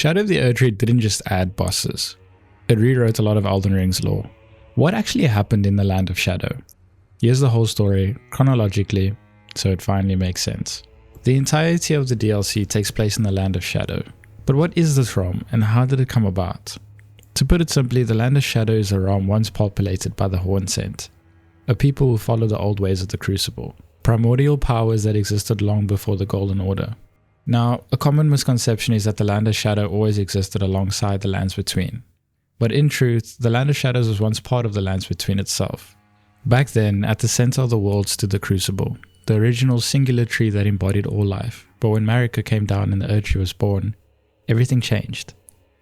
Shadow of the Erdtree didn't just add bosses. It rewrote a lot of Elden Ring's lore. What actually happened in the Land of Shadow? Here's the whole story, chronologically, so it finally makes sense. The entirety of the DLC takes place in the Land of Shadow. But what is this realm, and how did it come about? To put it simply, the Land of Shadow is a realm once populated by the Hornsent, a people who follow the old ways of the Crucible, primordial powers that existed long before the Golden Order. Now, a common misconception is that the Land of Shadow always existed alongside the Lands Between. But in truth, the Land of Shadows was once part of the Lands Between itself. Back then, at the center of the world stood the Crucible, the original singular tree that embodied all life. But when Marika came down and the Erdtree was born, everything changed.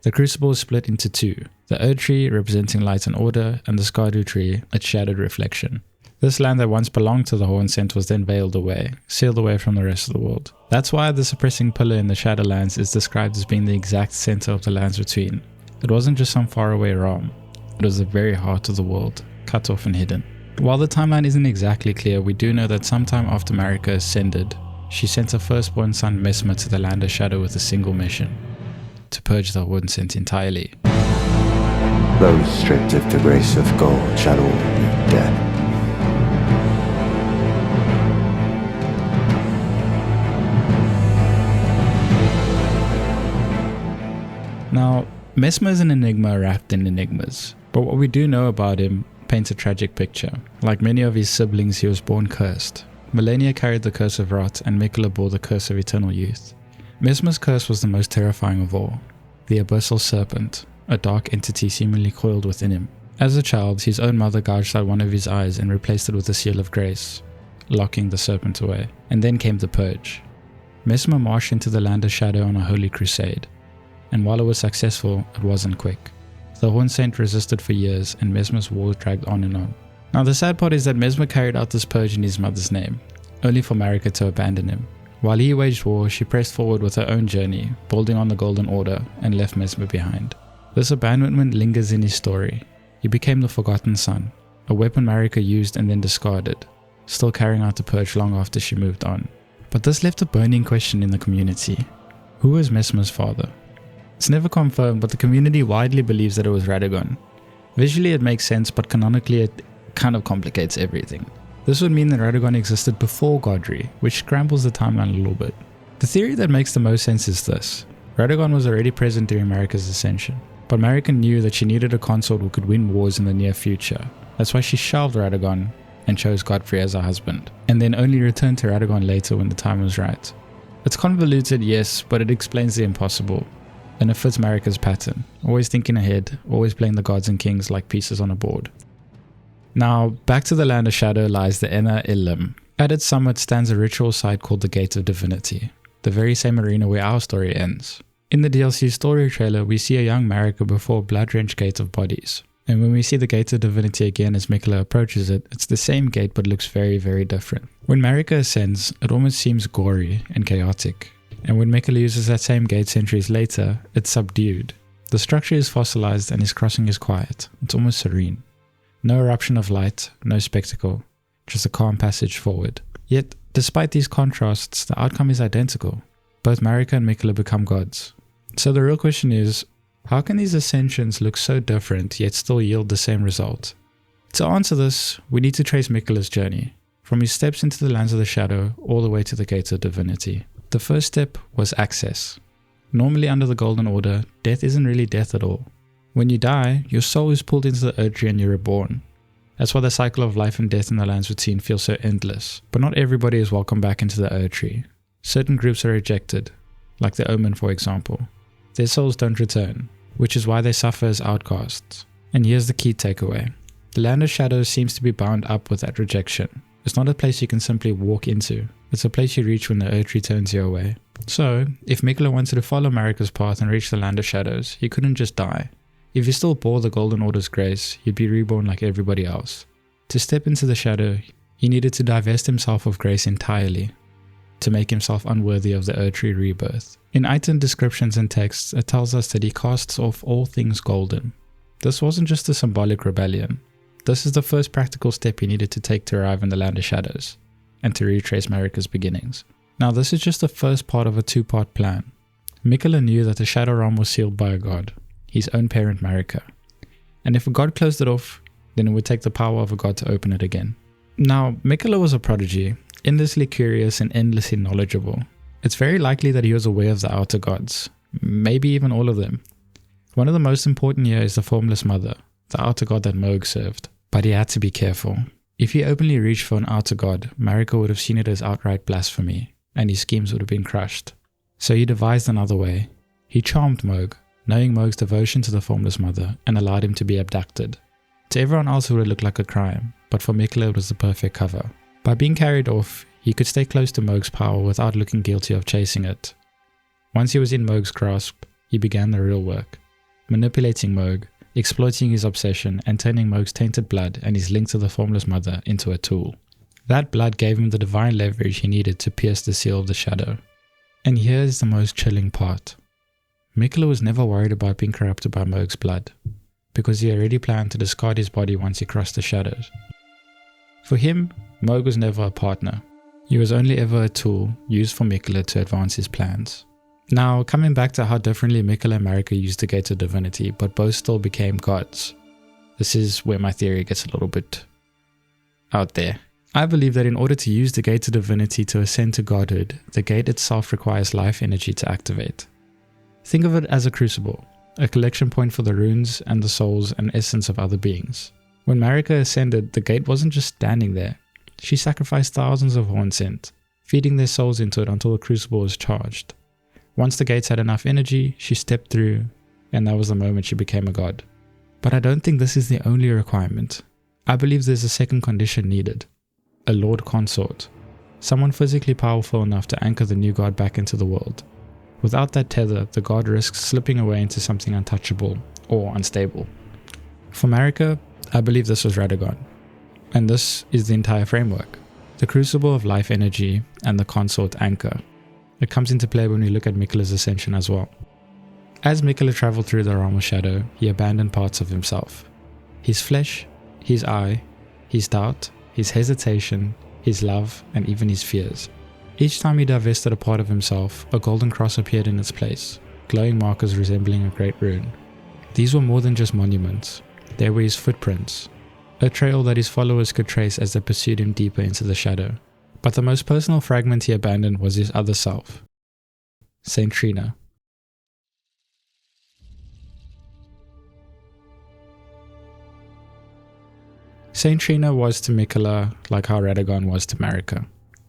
The Crucible was split into two, the Erdtree representing light and order, and the Scadutree, its shadowed reflection. This land that once belonged to the Hornsent was then veiled away, sealed away from the rest of the world. That's why the suppressing pillar in the Shadowlands is described as being the exact center of the Lands Between. It wasn't just some faraway realm, it was the very heart of the world, cut off and hidden. While the timeline isn't exactly clear, we do know that sometime after Marika ascended, she sent her firstborn son Messmer to the Land of Shadow with a single mission: to purge the Hornsent entirely. Those stripped of the grace of God shall all meet death. Now, Messmer is an enigma wrapped in enigmas, but what we do know about him paints a tragic picture. Like many of his siblings, he was born cursed. Malenia carried the curse of rot, and Miquella bore the curse of eternal youth. Messmer's curse was the most terrifying of all, the Abyssal Serpent, a dark entity seemingly coiled within him. As a child, his own mother gouged out one of his eyes and replaced it with a seal of grace, locking the serpent away. And then came the purge. Messmer marched into the Land of Shadow on a holy crusade, and while it was successful, it wasn't quick. The Hornsent resisted for years, and Messmer's war dragged on and on. Now the sad part is that Messmer carried out this purge in his mother's name, only for Marika to abandon him. While he waged war, she pressed forward with her own journey, building on the Golden Order, and left Messmer behind. This abandonment lingers in his story. He became the Forgotten Son, a weapon Marika used and then discarded, still carrying out the purge long after she moved on. But this left a burning question in the community. Who was Messmer's father? It's never confirmed, but the community widely believes that it was Radagon. Visually it makes sense, but canonically it kind of complicates everything. This would mean that Radagon existed before Godry, which scrambles the timeline a little bit. The theory that makes the most sense is this: Radagon was already present during Marika's ascension, but Marika knew that she needed a consort who could win wars in the near future. That's why she shelved Radagon and chose Godfrey as her husband, and then only returned to Radagon later when the time was right. It's convoluted, yes, but it explains the impossible. And it fits Marika's pattern, always thinking ahead, always playing the gods and kings like pieces on a board. Now, back to the Land of Shadow lies the Enir-Ilim. At its summit stands a ritual site called the Gate of Divinity, the very same arena where our story ends. In the DLC story trailer, we see a young Marika before a blood-drenched Gate of Bodies. And when we see the Gate of Divinity again as Miquella approaches it, it's the same gate but looks very, very different. When Marika ascends, it almost seems gory and chaotic. And when Miquella uses that same gate centuries later, it's subdued. The structure is fossilized and his crossing is quiet. It's almost serene. No eruption of light, no spectacle, just a calm passage forward. Yet, despite these contrasts, the outcome is identical. Both Marika and Miquella become gods. So the real question is, how can these ascensions look so different yet still yield the same result? To answer this, we need to trace Miquella's journey, from his steps into the Lands of the Shadow all the way to the Gate of Divinity. The first step was access. Normally under the Golden Order, death isn't really death at all. When you die, your soul is pulled into the Erdtree and you're reborn. That's why the cycle of life and death in the Lands Between feels so endless. But not everybody is welcomed back into the Erdtree. Certain groups are rejected, like the Omen for example. Their souls don't return, which is why they suffer as outcasts. And here's the key takeaway. The Land of Shadows seems to be bound up with that rejection. It's not a place you can simply walk into. It's a place you reach when the Erdtree turns you away. So, if Miquella wanted to follow Marika's path and reach the Land of Shadows, he couldn't just die. If he still bore the Golden Order's grace, he'd be reborn like everybody else. To step into the Shadow, he needed to divest himself of grace entirely, to make himself unworthy of the Erdtree rebirth. In item descriptions and texts, it tells us that he casts off all things golden. This wasn't just a symbolic rebellion. This is the first practical step he needed to take to arrive in the Land of Shadows, and to retrace Marika's beginnings. Now this is just the first part of a two-part plan. Miquella knew that the Shadow Realm was sealed by a god, his own parent Marika. And if a god closed it off, then it would take the power of a god to open it again. Now, Miquella was a prodigy, endlessly curious and endlessly knowledgeable. It's very likely that he was aware of the outer gods, maybe even all of them. One of the most important here is the Formless Mother, the outer god that Mohg served. But he had to be careful. If he openly reached for an outer god, Marika would have seen it as outright blasphemy, and his schemes would have been crushed. So he devised another way. He charmed Mohg, knowing Mohg's devotion to the Formless Mother, and allowed him to be abducted. To everyone else it would have looked like a crime, but for Miquella it was the perfect cover. By being carried off, he could stay close to Mohg's power without looking guilty of chasing it. Once he was in Mohg's grasp, he began the real work. Manipulating Mohg, exploiting his obsession, and turning Mohg's tainted blood and his link to the Formless Mother into a tool. That blood gave him the divine leverage he needed to pierce the seal of the Shadow. And here's the most chilling part. Miquella was never worried about being corrupted by Mohg's blood, because he already planned to discard his body once he crossed the shadows. For him, Mohg was never a partner. He was only ever a tool used for Miquella to advance his plans. Now, coming back to how differently Miquella and Marika used the Gate of Divinity, but both still became gods. This is where my theory gets a little bit out there. I believe that in order to use the Gate of Divinity to ascend to godhood, the gate itself requires life energy to activate. Think of it as a crucible, a collection point for the runes and the souls and essence of other beings. When Marika ascended, the gate wasn't just standing there. She sacrificed thousands of Hornsent, feeding their souls into it until the crucible was charged. Once the gates had enough energy, she stepped through, and that was the moment she became a god. But I don't think this is the only requirement. I believe there's a second condition needed. A Lord Consort. Someone physically powerful enough to anchor the new god back into the world. Without that tether, the god risks slipping away into something untouchable or unstable. For Marika, I believe this was Radagon. And this is the entire framework. The crucible of life energy and the consort anchor. It comes into play when we look at Miquella's ascension as well. As Miquella traveled through the realm of shadow, he abandoned parts of himself. His flesh, his eye, his doubt, his hesitation, his love, and even his fears. Each time he divested a part of himself, a golden cross appeared in its place, glowing markers resembling a great rune. These were more than just monuments. They were his footprints, a trail that his followers could trace as they pursued him deeper into the shadow. But the most personal fragment he abandoned was his other self, Saint Trina. Saint Trina was to Miquella like how Radagon was to Marika.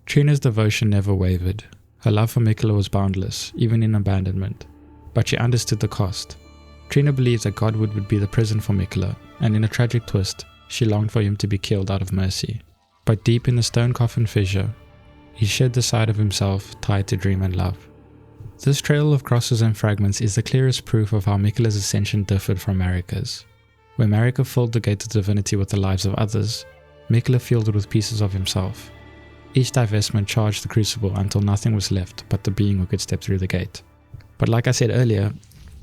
Trina's devotion never wavered. Her love for Miquella was boundless, even in abandonment. But she understood the cost. Trina believed that godhood would be the prison for Miquella, and in a tragic twist, she longed for him to be killed out of mercy. But deep in the stone coffin fissure, he shed the side of himself tied to dream and love. This trail of crosses and fragments is the clearest proof of how Miquella's ascension differed from Marika's. Where Marika filled the Gate of Divinity with the lives of others, Miquella filled it with pieces of himself. Each divestment charged the crucible until nothing was left but the being who could step through the gate. But like I said earlier,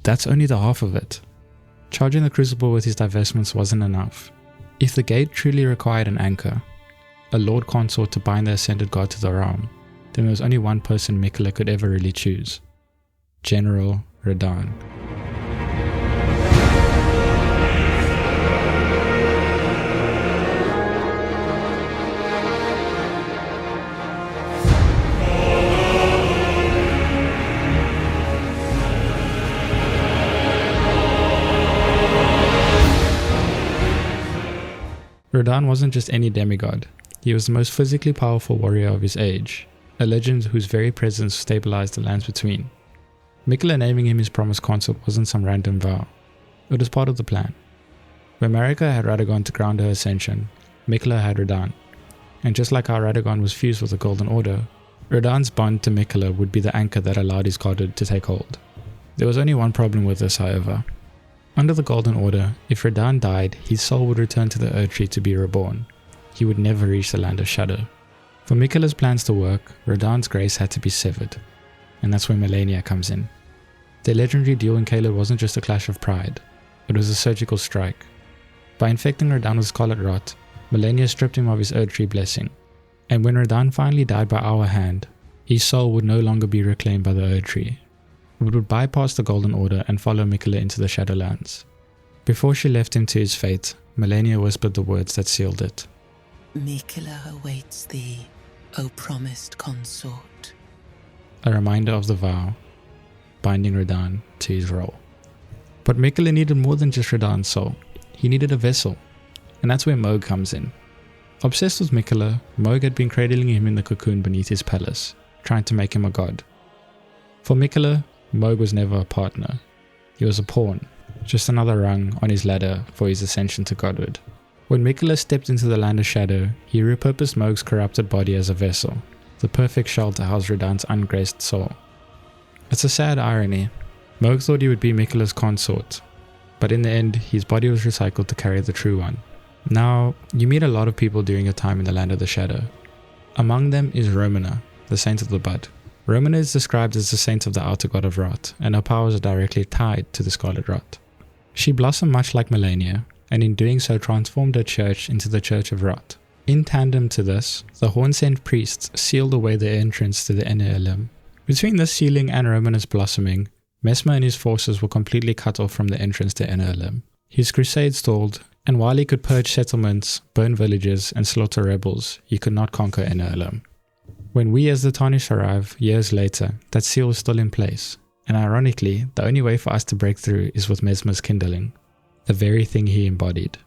that's only the half of it. Charging the crucible with his divestments wasn't enough. If the gate truly required an anchor, a Lord Consort to bind the ascended god to the realm, then there was only one person Miquella could ever really choose. General Radahn. Radahn wasn't just any demigod. He was the most physically powerful warrior of his age, a legend whose very presence stabilized the lands between. Miquella naming him his Promised Consort wasn't some random vow. It was part of the plan. Where Marika had Radagon to ground her ascension, Miquella had Radahn. And just like how Radagon was fused with the Golden Order, Radahn's bond to Miquella would be the anchor that allowed his godhood to take hold. There was only one problem with this, however. Under the Golden Order, if Radahn died, his soul would return to the Erdtree to be reborn. He would never reach the Land of Shadow. For Miquella's plans to work, Radahn's grace had to be severed. And that's where Malenia comes in. Their legendary duel in Caelid wasn't just a clash of pride, it was a surgical strike. By infecting Radahn with Scarlet Rot, Malenia stripped him of his Erdtree blessing. And when Radahn finally died by our hand, his soul would no longer be reclaimed by the Erdtree. but would bypass the Golden Order and follow Miquella into the Shadowlands. Before she left him to his fate, Malenia whispered the words that sealed it. Miquella awaits thee, O promised consort. A reminder of the vow, binding Radahn to his role. But Miquella needed more than just Radahn's soul. He needed a vessel, and that's where Mohg comes in. Obsessed with Miquella, Mohg had been cradling him in the cocoon beneath his palace, trying to make him a god. For Miquella, Mohg was never a partner. He was a pawn, just another rung on his ladder for his ascension to godhood. When Miquella stepped into the land of shadow, he repurposed Mohg's corrupted body as a vessel, the perfect shell to house Radahn's ungraced soul. It's a sad irony. Mohg thought he would be Miquella's consort, but in the end, his body was recycled to carry the true one. Now, you meet a lot of people during your time in the land of the shadow. Among them is Romana, the saint of the bud. Romana is described as the saint of the outer god of rot, and her powers are directly tied to the scarlet rot. She blossomed much like Malenia, and in doing so transformed her church into the Church of Rot. In tandem to this, the Hornsent priests sealed away their entrance to the Enir-Ilim. Between this sealing and Romana's blossoming, Messmer and his forces were completely cut off from the entrance to Enir-Ilim. His crusade stalled, and while he could purge settlements, burn villages, and slaughter rebels, he could not conquer Enir-Ilim. When we as the Tarnished arrive, years later, that seal is still in place, and ironically, the only way for us to break through is with Messmer's kindling, the very thing he embodied.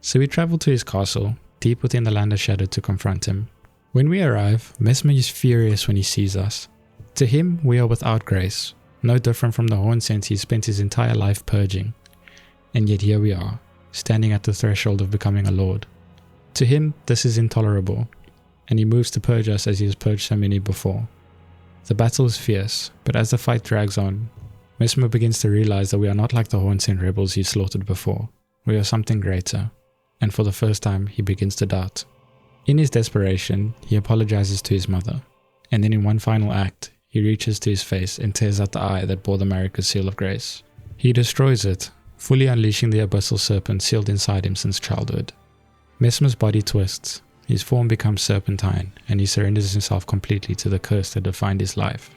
So we travel to his castle, deep within the land of shadow, to confront him. When we arrive, Messmer is furious when he sees us. To him, we are without grace, no different from the Hornsent he spent his entire life purging. And yet here we are, standing at the threshold of becoming a lord. To him, this is intolerable, and he moves to purge us as he has purged so many before. The battle is fierce, but as the fight drags on, Messmer begins to realize that we are not like the Hornsent rebels he slaughtered before. We are something greater, and for the first time he begins to doubt. In his desperation, he apologizes to his mother, and then in one final act, he reaches to his face and tears out the eye that bore the Marika's seal of grace. He destroys it, fully unleashing the abyssal serpent sealed inside him since childhood. Messmer's body twists, his form becomes serpentine, and he surrenders himself completely to the curse that defined his life.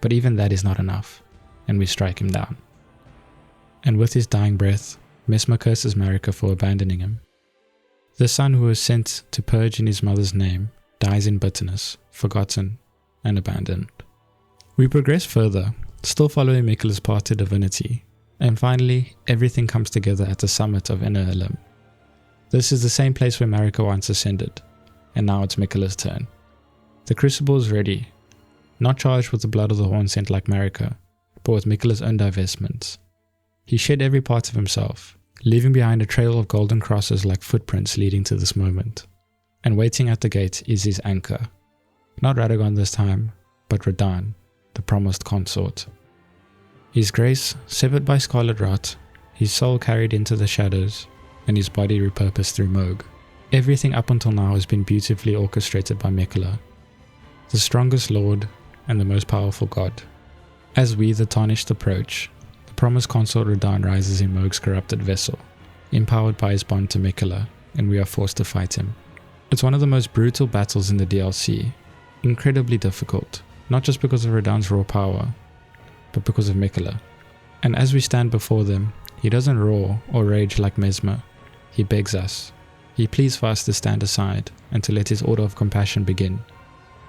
But even that is not enough, and we strike him down. And with his dying breath, Messmer curses Marika for abandoning him. The son who was sent to purge in his mother's name dies in bitterness, forgotten, and abandoned. We progress further, still following Miquella's path to divinity, and finally, everything comes together at the summit of Enir-Ilim. This is the same place where Marika once ascended, and now it's Miquella's turn. The Crucible is ready, not charged with the blood of the Hornsent like Marika, but with Miquella's own divestments. He shed every part of himself, leaving behind a trail of golden crosses like footprints leading to this moment. And waiting at the gate is his anchor. Not Radagon this time, but Radahn, the Promised Consort. His grace severed by scarlet rot, his soul carried into the shadows, and his body repurposed through Mohg. Everything up until now has been beautifully orchestrated by Miquella, the strongest lord and the most powerful god. As we, the Tarnished, approach, the Promised Consort Radahn rises in Mohg's corrupted vessel, empowered by his bond to Miquella, and we are forced to fight him. It's one of the most brutal battles in the DLC, incredibly difficult, not just because of Radahn's raw power, but because of Miquella. And as we stand before them, he doesn't roar or rage like Messmer. He begs us. He pleads for us to stand aside and to let his order of compassion begin.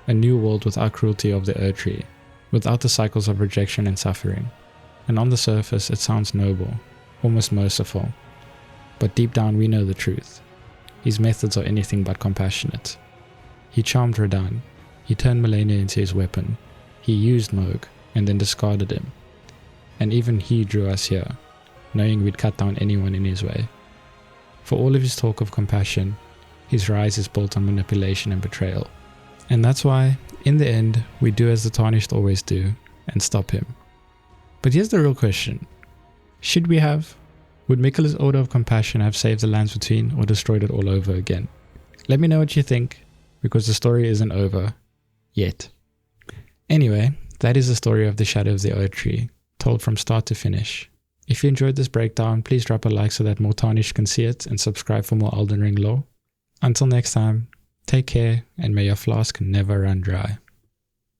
A new world without cruelty of the Erdtree, without the cycles of rejection and suffering. And on the surface it sounds noble, almost merciful. But deep down we know the truth. His methods are anything but compassionate. He charmed Radahn. He turned Malenia into his weapon. He used Mohg and then discarded him. And even he drew us here, knowing we'd cut down anyone in his way. For all of his talk of compassion, his rise is built on manipulation and betrayal. And that's why, in the end, we do as the Tarnished always do, and stop him. But here's the real question. Should we have? Would Miquella's order of compassion have saved the lands between or destroyed it all over again? Let me know what you think, because the story isn't over yet. Anyway, that is the story of the Shadow of the Erdtree, told from start to finish. If you enjoyed this breakdown, please drop a like so that more Tarnished can see it, and subscribe for more Elden Ring lore. Until next time, take care, and may your flask never run dry.